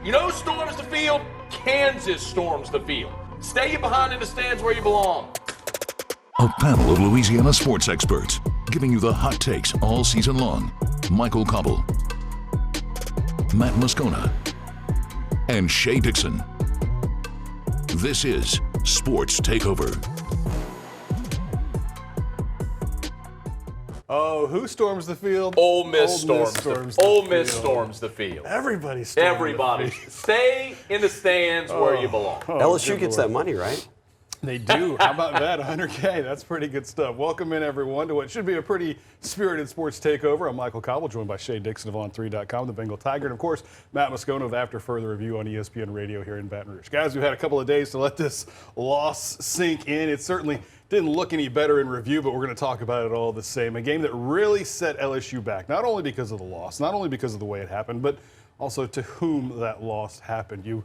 You know who storms the field? Kansas storms the field. Stay behind in the stands where you belong. A panel of Louisiana sports experts giving you the hot takes all season long. Michael Cobble, Matt Moscona, and Shay Dixon. This is Sports Takeover. Oh, who storms the field? Ole Miss storms the field. Everybody storms Everybody. the field. Stay in the stands where you belong. LSU gets that money, right? They do. How about that? 100K. That's pretty good stuff. Welcome in, everyone, to what should be a pretty spirited sports takeover. I'm Michael Cobble, joined by Shay Dixon of On3.com, the Bengal Tiger, and, of course, Matt Moscona of After Further Review on ESPN Radio here in Baton Rouge. Guys, we've had a couple of days to let this loss sink in. It certainly didn't look any better in review, but we're going to talk about it all the same. A game that really set LSU back, not only because of the loss, not only because of the way it happened, but also to whom that loss happened. You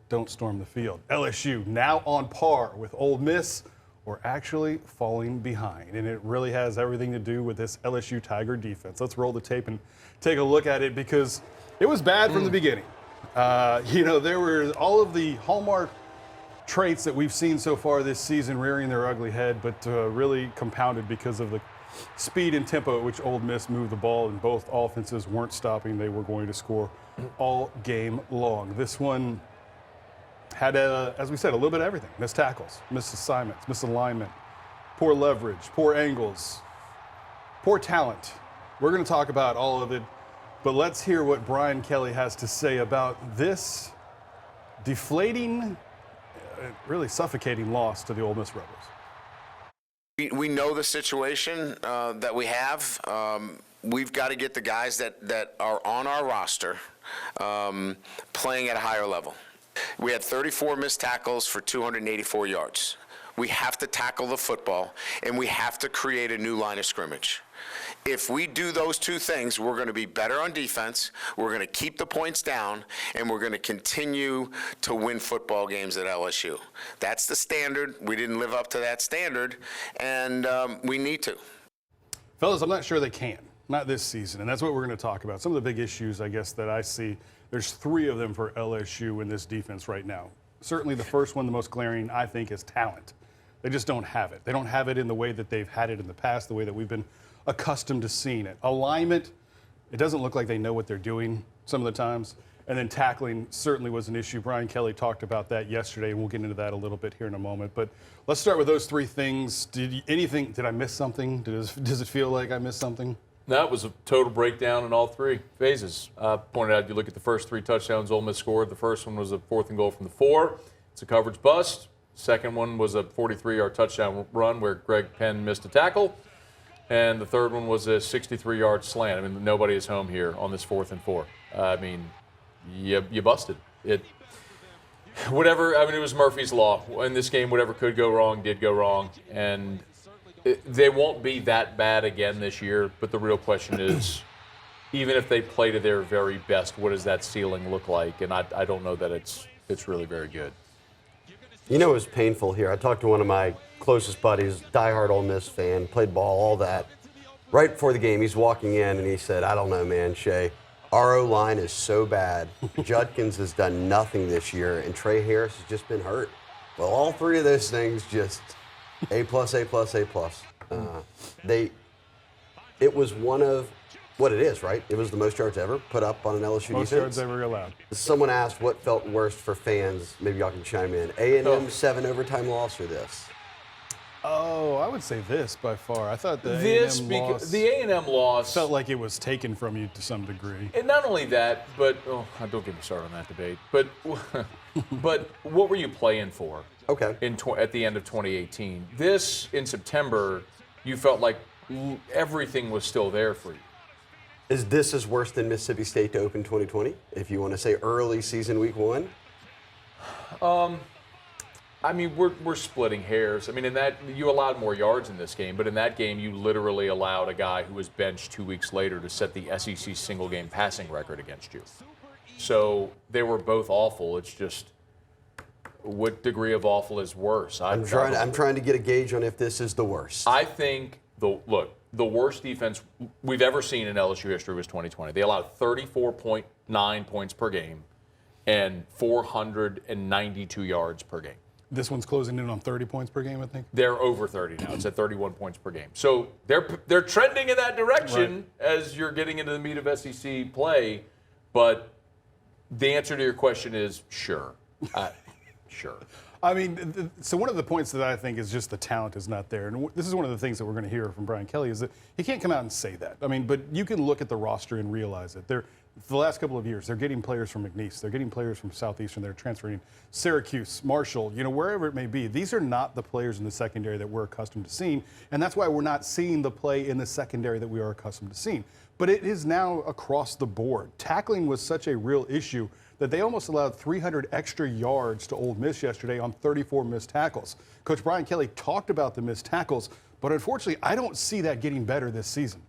don't storm the field. LSU now on par with Ole Miss, or actually falling behind. And it really has everything to do with this LSU Tiger defense. Let's roll the tape and take a look at it, because it was bad from the beginning. There were all of the hallmark traits that we've seen so far this season rearing their ugly head, but really compounded because of the speed and tempo at which Ole Miss moved the ball, and both offenses weren't stopping. They were going to score all game long. This one had, as we said, a little bit of everything. Missed tackles, missed assignments, misalignment, poor leverage, poor angles, poor talent. We're going to talk about all of it, but let's hear what Brian Kelly has to say about this deflating, really suffocating loss to the Ole Miss Rebels. We know the situation that we have. We've got to get the guys that are on our roster playing at a higher level. We had 34 missed tackles for 284 yards. We have to tackle the football, and we have to create a new line of scrimmage. If we do those two things, we're going to be better on defense, we're going to keep the points down, and we're going to continue to win football games at LSU. That's the standard. We didn't live up to that standard, and we need to. Fellas, I'm not sure they can. Not this season, and that's what we're going to talk about. Some of the big issues, I guess, that I see. There's three of them for LSU in this defense right now. Certainly the first one, the most glaring, I think, is talent. They just don't have it. They don't have it in the way that they've had it in the past, the way that we've been accustomed to seeing it. Alignment, it doesn't look like they know what they're doing some of the times. And then tackling certainly was an issue. Brian Kelly talked about that yesterday, and we'll get into that a little bit here in a moment. But let's start with those three things. Did I miss something? Does it feel like I missed something? That was a total breakdown in all three phases. Pointed out, you look at the first three touchdowns Ole Miss scored. The first one was a 4th and goal from the 4. It's a coverage bust. Second one was a 43-yard touchdown run where Greg Penn missed a tackle. And the third one was a 63-yard slant. I mean, nobody is home here on this 4th and 4. You busted it. It was Murphy's Law. In this game, whatever could go wrong did go wrong. And they won't be that bad again this year, but the real question is, even if they play to their very best, what does that ceiling look like? And I don't know that it's really very good. You know, it was painful here. I talked to one of my closest buddies, diehard Ole Miss fan, played ball, all that. Right before the game, he's walking in, and he said, I don't know, man, Shay, our O-line is so bad. Judkins has done nothing this year, and Trey Harris has just been hurt. Well, all three of those things just A+, A+, A+. It was one of what it is, right? It was the most yards ever put up on an LSU defense. Most yards ever allowed. Someone asked what felt worst for fans. Maybe y'all can chime in. A&M 7 overtime loss or this? Oh, I would say this by far. I thought the A&M loss felt like it was taken from you to some degree. And not only that, but don't get me started on that debate. But but what were you playing for? Okay. At the end of 2018, this in September, you felt like everything was still there for you. Is this as worse than Mississippi State to open 2020? If you want to say early season week 1. We're splitting hairs. I mean, in that you allowed more yards in this game, but in that game you literally allowed a guy who was benched 2 weeks later to set the SEC single game passing record against you. So they were both awful. It's just what degree of awful is worse? I'm trying to get a gauge on if this is the worst. I think the worst defense we've ever seen in LSU history was 2020. They allowed 34.9 points per game. and 492 yards per game. This one's closing in on 30 points per game, I think. They're over 30 now. It's at 31 points per game. So they're trending in that direction as you're getting into the meat of SEC play. But the answer to your question is sure. Sure. I mean, so one of the points that I think is just the talent is not there. And this is one of the things that we're going to hear from Brian Kelly is that he can't come out and say that. I mean, but you can look at the roster and realize it. For the last couple of years, they're getting players from McNeese. They're getting players from Southeastern. They're transferring Syracuse, Marshall, wherever it may be. These are not the players in the secondary that we're accustomed to seeing. And that's why we're not seeing the play in the secondary that we are accustomed to seeing. But it is now across the board. Tackling was such a real issue that they almost allowed 300 extra yards to Ole Miss yesterday on 34 missed tackles. Coach Brian Kelly talked about the missed tackles, but unfortunately, I don't see that getting better this season.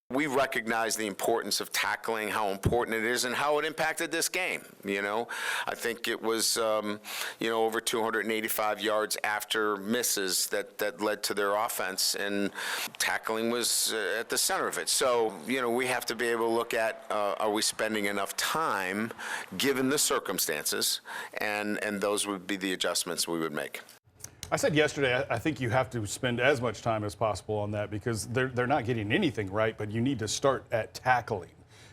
We recognize the importance of tackling, how important it is, and how it impacted this game. I think it was, over 285 yards after misses that led to their offense, and tackling was at the center of it. So, we have to be able to look at, are we spending enough time given the circumstances, and those would be the adjustments we would make. I said yesterday, I think you have to spend as much time as possible on that because they're not getting anything right, but you need to start at tackling.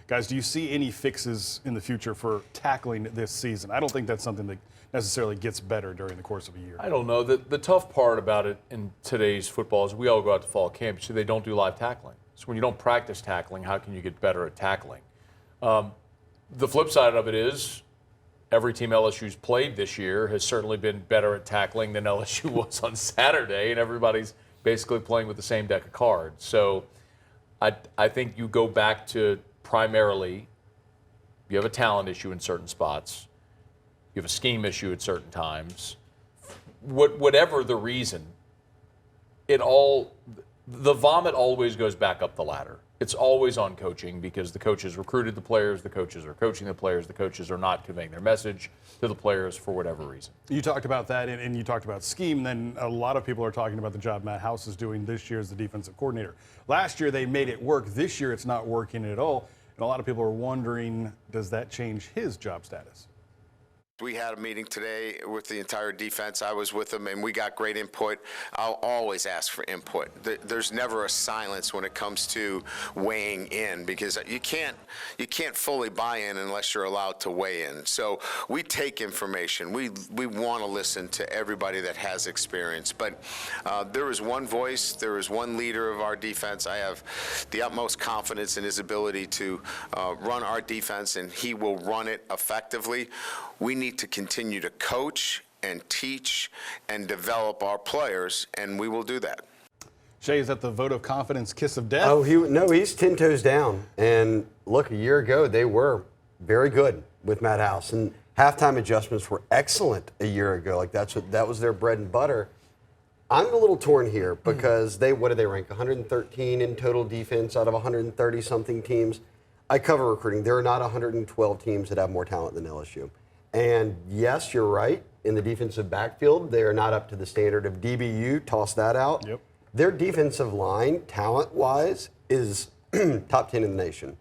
Guys, do you see any fixes in the future for tackling this season? I don't think that's something that necessarily gets better during the course of a year. I don't know. The tough part about it in today's football is we all go out to fall camp, so they don't do live tackling. So when you don't practice tackling, how can you get better at tackling? The flip side of it is every team LSU's played this year has certainly been better at tackling than LSU was on Saturday, and everybody's basically playing with the same deck of cards. So I think you go back to primarily you have a talent issue in certain spots, you have a scheme issue at certain times. Whatever the reason, the vomit always goes back up the ladder. It's always on coaching because the coaches recruited the players, the coaches are coaching the players, the coaches are not conveying their message to the players for whatever reason. You talked about that, and you talked about scheme. Then a lot of people are talking about the job Matt House is doing this year as the defensive coordinator. Last year they made it work. This year it's not working at all. And a lot of people are wondering, does that change his job status? We had a meeting today with the entire defense. I was with them, and we got great input. I'll always ask for input. There's never a silence when it comes to weighing in because you can't fully buy in unless you're allowed to weigh in. So we take information. We want to listen to everybody that has experience. But there is one voice. There is one leader of our defense. I have the utmost confidence in his ability to run our defense, and he will run it effectively. We need to continue to coach and teach and develop our players, and we will do that. Shay, is that the vote of confidence kiss of death? Oh, he's 10 toes down. And look, a year ago, they were very good with Matt House. And halftime adjustments were excellent a year ago. Like that was their bread and butter. I'm a little torn here because what did they rank? 113 in total defense out of 130-something teams. I cover recruiting. There are not 112 teams that have more talent than LSU. And yes, you're right. In the defensive backfield, they are not up to the standard of DBU. Toss that out. Yep. Their defensive line, talent-wise, is top 10 in the nation.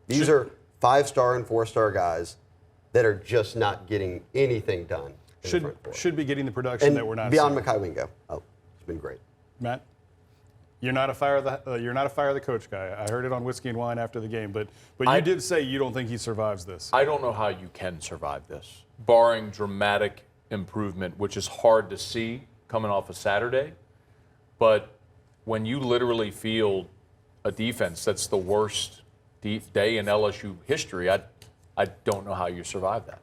These are 5-star and 4-star guys that are just not getting anything done. Should be getting the production that we're not beyond seeing. Mekhi Wingo. Oh, it's been great. Matt, you're not a fire the coach guy. I heard it on Whiskey and Wine after the game, but you did say you don't think he survives this. I don't know how you can survive this, barring dramatic improvement, which is hard to see coming off a Saturday. But when you literally field a defense that's the worst day in LSU history, I don't know how you survive that.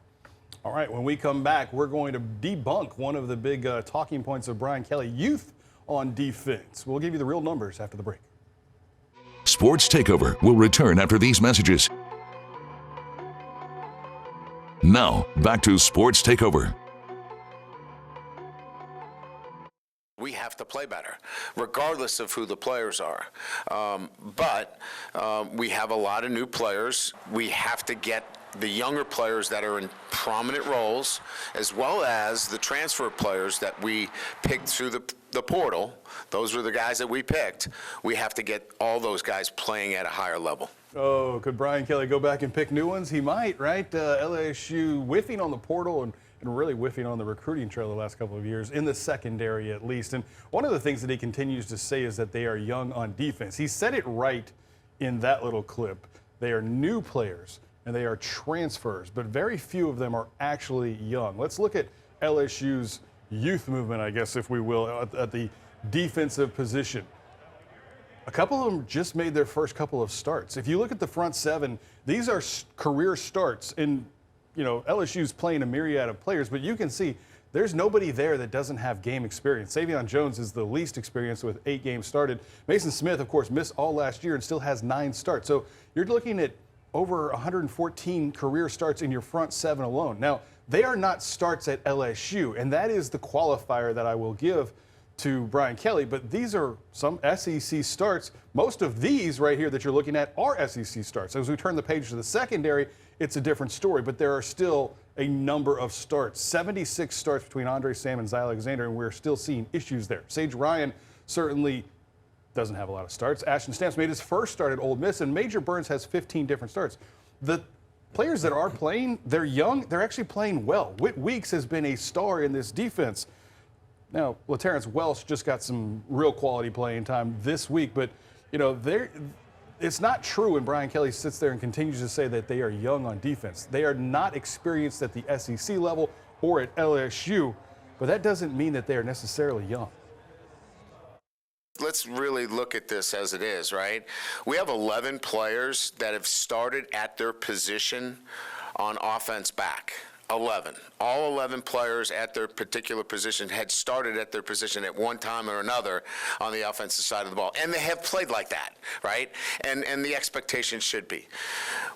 All right, when we come back, we're going to debunk one of the big talking points of Brian Kelly, youth on defense. We'll give you the real numbers after the break. Sports Takeover will return after these messages. Now, back to Sports Takeover. We have to play better, regardless of who the players are. But we have a lot of new players. We have to get the younger players that are in prominent roles, as well as the transfer players that we picked through the portal. Those were the guys that we picked. We have to get all those guys playing at a higher level. Oh, could Brian Kelly go back and pick new ones? He might, right? LSU whiffing on the portal and really whiffing on the recruiting trail the last couple of years, in the secondary at least. And one of the things that he continues to say is that they are young on defense. He said it right in that little clip. They are new players and they are transfers, but very few of them are actually young. Let's look at LSU's youth movement, I guess, if we will, at the defensive position. A couple of them just made their first couple of starts. If you look at the front seven, these are career starts. And, you know, LSU's playing a myriad of players, but you can see there's nobody there that doesn't have game experience. Savion Jones is the least experienced with 8 games started. Mason Smith, of course, missed all last year and still has 9 starts. So you're looking at over 114 career starts in your front seven alone. Now, they are not starts at LSU, and that is the qualifier that I will give to Brian Kelly, but these are some SEC starts. Most of these right here that you're looking at are SEC starts. As we turn the page to the secondary, it's a different story, but there are still a number of starts. 76 starts between Andre Sam and Zy Alexander, and we're still seeing issues there. Sage Ryan certainly doesn't have a lot of starts. Ashton Stamps made his first start at Ole Miss, and Major Burns has 15 different starts. The players that are playing, they're young, they're actually playing well. Whit Weeks has been a star in this defense. Now, LaTerrence Welsh just got some real quality playing time this week, but, you know, it's not true when Brian Kelly sits there and continues to say that they are young on defense. They are not experienced at the SEC level or at LSU, but that doesn't mean that they are necessarily young. Let's really look at this as it is, right? We have 11 players that have started at their position on offense back. 11. All 11 players at their particular position had started at their position at one time or another on the offensive side of the ball. And they have played like that, right? And the expectation should be.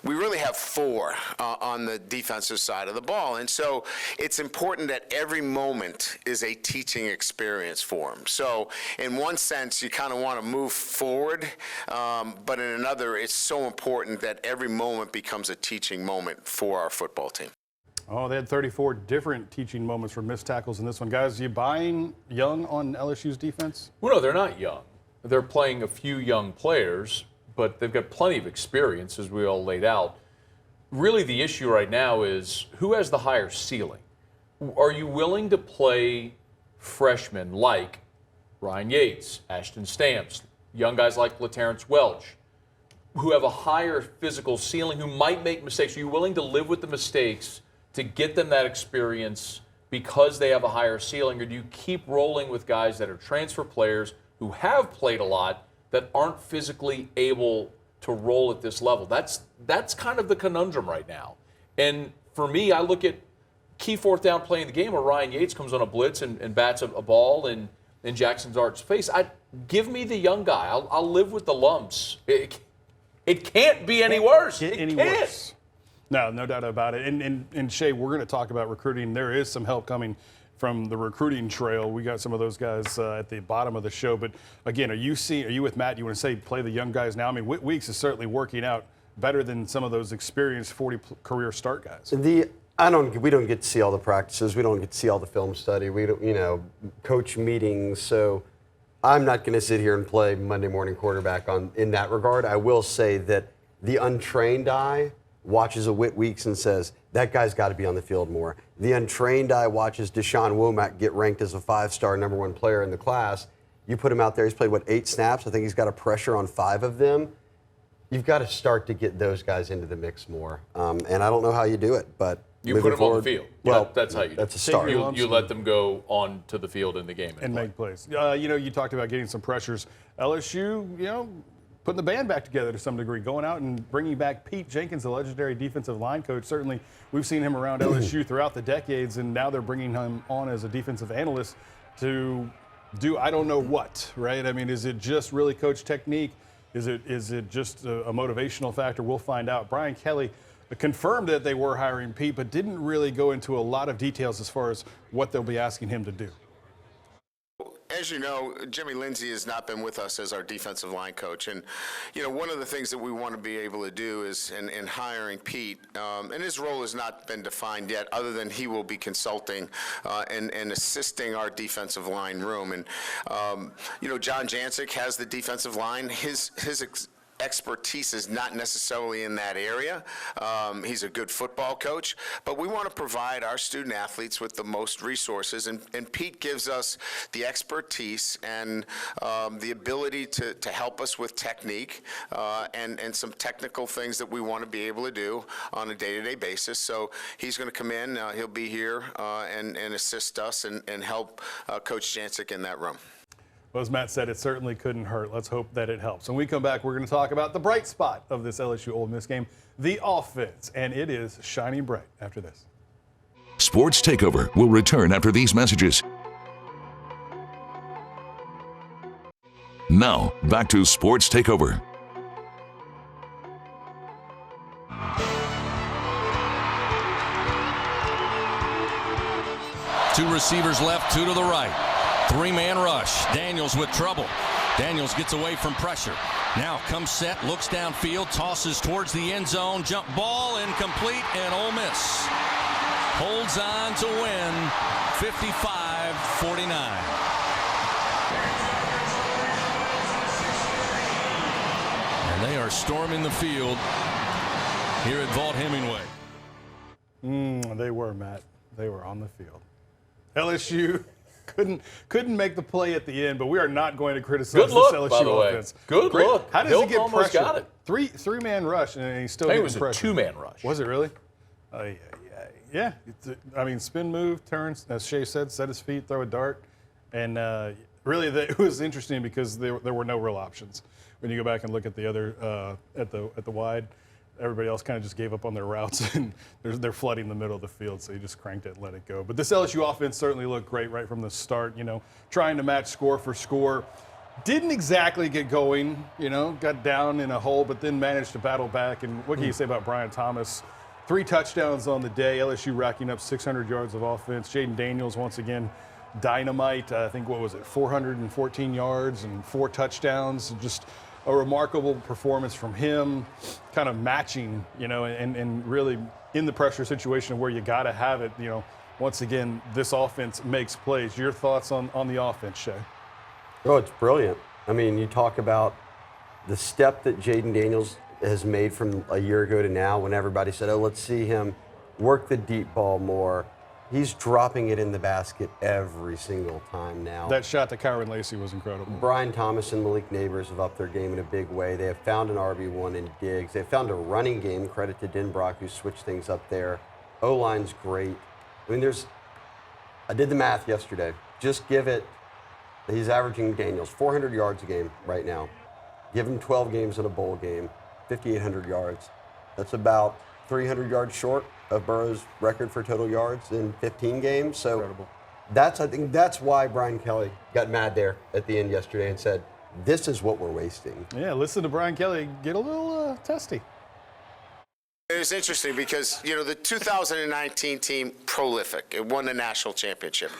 We really have 4 on the defensive side of the ball. And so it's important that every moment is a teaching experience for them. So in one sense, you kind of want to move forward, but in another, it's so important that every moment becomes a teaching moment for our football team. Oh, they had 34 different teaching moments for missed tackles in this one. Guys, you buying young on LSU's defense? Well, no, they're not young. They're playing a few young players, but they've got plenty of experience, as we all laid out. Really, the issue right now is who has the higher ceiling? Are you willing to play freshmen like Ryan Yates, Ashton Stamps, young guys like LaTerrence Welch, who have a higher physical ceiling, who might make mistakes? Are you willing to live with the mistakes to get them that experience because they have a higher ceiling, or do you keep rolling with guys that are transfer players who have played a lot that aren't physically able to roll at this level? That's kind of the conundrum right now. And for me, I look at key fourth down play in the game where Ryan Yates comes on a blitz and bats a ball in Jackson Dart's face. Give me the young guy. I'll live with the lumps. It can't be any worse. Get any worse. No doubt about it. And Shay, we're going to talk about recruiting. There is some help coming from the recruiting trail. We got some of those guys at the bottom of the show. But again, are you with Matt? You want to say play the young guys now? I mean, Whit Weeks is certainly working out better than some of those experienced 40 career start guys. We don't get to see all the practices. We don't get to see all the film study. We don't, coach meetings. So I'm not going to sit here and play Monday morning quarterback in that regard. I will say that the untrained eye watches a Whit Weeks and says, that guy's got to be on the field more. The untrained eye watches Deshaun Womack get ranked as a 5-star number 1 player in the class. You put him out there, he's played, 8 snaps? I think he's got a pressure on 5 of them. You've got to start to get those guys into the mix more. And I don't know how you do it, but you put them on the field. Well, that's how you do it. That's a start. You let them go on to the field in the game. And make plays. You talked about getting some pressures. LSU, putting the band back together to some degree, going out and bringing back Pete Jenkins, the legendary defensive line coach. Certainly, we've seen him around LSU throughout the decades, and now they're bringing him on as a defensive analyst to do I don't know what, right? I mean, is it just really coach technique? Is it just a motivational factor? We'll find out. Brian Kelly confirmed that they were hiring Pete, but didn't really go into a lot of details as far as what they'll be asking him to do. As you know, Jimmy Lindsey has not been with us as our defensive line coach. And, one of the things that we want to be able to do is in hiring Pete, and his role has not been defined yet other than he will be consulting and assisting our defensive line room. And, John Jancic has the defensive line. His expertise is not necessarily in that area. He's a good football coach, but we want to provide our student athletes with the most resources, and Pete gives us the expertise and the ability to help us with technique and some technical things that we want to be able to do on a day-to-day basis. So he's going to come in, he'll be here and assist us and help Coach Jancic in that room. Well, as Matt said, it certainly couldn't hurt. Let's hope that it helps. When we come back, we're going to talk about the bright spot of this LSU Ole Miss game, the offense, and it is shining bright after this. Sports Takeover will return after these messages. Now, back to Sports Takeover. Two receivers left, two to the right. Three-man rush. Daniels with trouble. Daniels gets away from pressure. Now comes set, looks downfield, tosses towards the end zone. Jump ball, incomplete, and Ole Miss holds on to win 55-49. And they are storming the field here at Vaught Hemingway. They were, Matt. They were on the field. LSU couldn't make the play at the end, but we are not going to criticize Good look, this LSU by the way. offense. Good look. How does Hill he get almost pressure? got it. Three-man rush, and he still I think gets it was pressure. a two-man rush. Was it really? Yeah. I mean, spin move, turns, as Shea said, set his feet, throw a dart. And really, it was interesting because there were no real options. When you go back and look at the other, at the wide, everybody else kind of just gave up on their routes, and they're flooding the middle of the field, so you just cranked it and let it go. But this LSU offense certainly looked great right from the start, trying to match score for score. Didn't exactly get going, got down in a hole, but then managed to battle back. And what can you say about Brian Thomas? 3 touchdowns on the day, LSU racking up 600 yards of offense. Jaden Daniels, once again, dynamite. I think, 414 yards and 4 touchdowns. Just a remarkable performance from him, kind of matching, and really in the pressure situation where you got to have it. Once again, this offense makes plays. Your thoughts on the offense, Shea? Oh, it's brilliant. I mean, you talk about the step that Jaden Daniels has made from a year ago to now, when everybody said, oh, let's see him work the deep ball more. He's dropping it in the basket every single time now. That shot to Kyron Lacey was incredible. Brian Thomas and Malik Neighbors have upped their game in a big way. They have found an RB1 in Diggs. They've found a running game, credit to Denbrock, who switched things up there. O-line's great. I mean, I did the math yesterday. Just give it, he's averaging, Daniels, 400 yards a game right now. Give him 12 games in a bowl game, 5,800 yards. That's about 300 yards short of Burrow's record for total yards in 15 games. So Incredible. I think that's why Brian Kelly got mad there at the end yesterday and said, this is what we're wasting. Yeah, listen to Brian Kelly get a little testy. It was interesting because, the 2019 team, prolific. It won the national championship.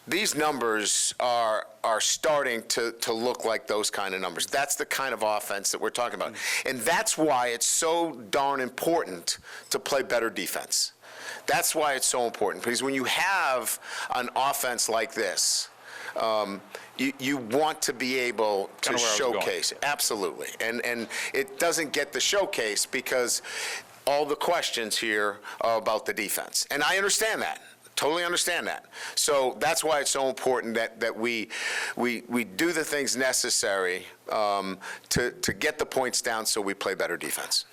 These numbers are starting to look like those kind of numbers. That's the kind of offense that we're talking about. And that's why it's so darn important to play better defense. That's why it's so important, because when you have an offense like this, you want to be able to showcase. Absolutely. And it doesn't get the showcase because all the questions here are about the defense. And I understand that. Totally understand that. So that's why it's so important that we do the things necessary to get the points down so we play better defense.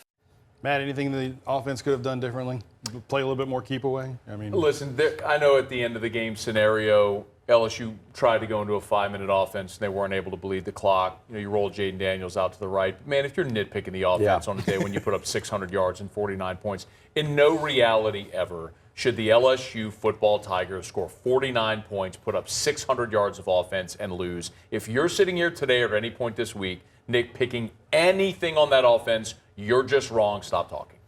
Matt, anything the offense could have done differently? Play a little bit more keep away? Listen, I know at the end of the game scenario, LSU tried to go into a 5-minute offense, and they weren't able to bleed the clock. You roll Jaden Daniels out to the right. Man, if you're nitpicking the offense on a day when you put up 600 yards and 49 points, in no reality ever should the LSU football Tigers score 49 points, put up 600 yards of offense, and lose. If you're sitting here today or at any point this week nitpicking anything on that offense, you're just wrong. Stop talking.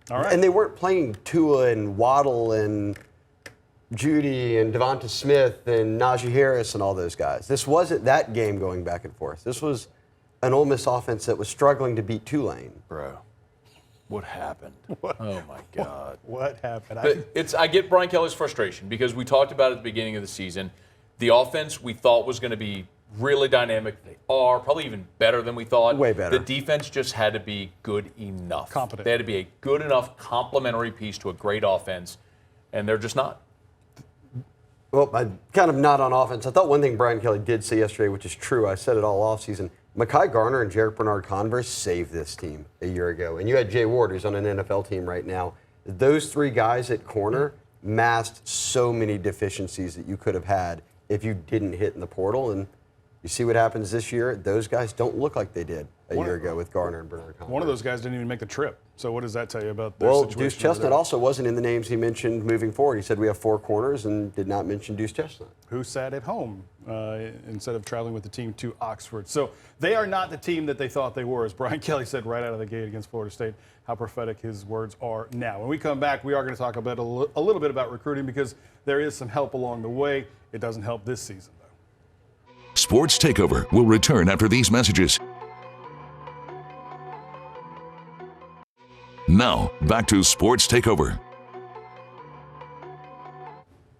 All right. And they weren't playing Tua and Waddle and Judy and Devonta Smith and Najee Harris and all those guys. This wasn't that game going back and forth. This was an Ole Miss offense that was struggling to beat Tulane. Bro, what happened? Oh, my God. What happened? I get Brian Kelly's frustration because we talked about at the beginning of the season, the offense we thought was going to be really dynamic. They are probably even better than we thought. Way better. The defense just had to be good enough. Competent. They had to be a good enough complementary piece to a great offense, and they're just not. Well, I'm kind of not on offense. I thought one thing Brian Kelly did say yesterday, which is true, I said it all offseason, Mekhi Garner and Jarek Bernard-Converse saved this team a year ago. And you had Jay Ward, who's on an NFL team right now. Those three guys at corner masked so many deficiencies that you could have had if you didn't hit in the portal. And you see what happens this year. Those guys don't look like they did a year ago with Garner and Bernard-Converse. One of those guys didn't even make the trip. So what does that tell you about their Well, situation? Deuce Chestnut also wasn't in the names he mentioned moving forward. He said we have 4 corners and did not mention Deuce Chestnut. Who sat at home instead of traveling with the team to Oxford. So they are not the team that they thought they were, as Brian Kelly said right out of the gate against Florida State, how prophetic his words are now. When we come back, we are going to talk about a little bit about recruiting because there is some help along the way. It doesn't help this season, though. Sports Takeover will return after these messages. Now, back to Sports Takeover.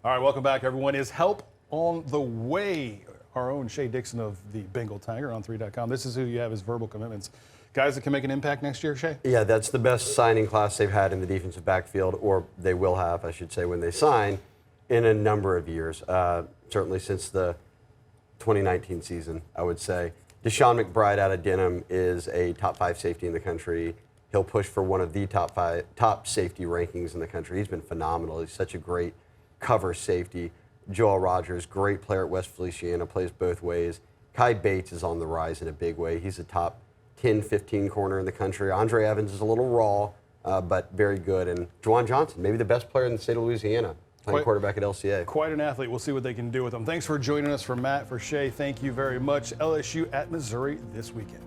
All right, welcome back, everyone. Is help on the way? Our own Shay Dixon of the Bengal Tiger on 3.com. This is who you have as verbal commitments. Guys that can make an impact next year, Shay? Yeah, that's the best signing class they've had in the defensive backfield, or they will have, I should say, when they sign, in a number of years. Certainly since the 2019 season, I would say. Deshaun McBride out of Denham is a top 5 safety in the country. He'll push for one of the top safety rankings in the country. He's been phenomenal. He's such a great cover safety. Joel Rogers, great player at West Feliciana, plays both ways. Kai Bates is on the rise in a big way. He's a top 10, 15 corner in the country. Andre Evans is a little raw, but very good. And Juwan Johnson, maybe the best player in the state of Louisiana, playing quarterback at LCA. Quite an athlete. We'll see what they can do with him. Thanks for joining us. For Matt, for Shay, thank you very much. LSU at Missouri this weekend.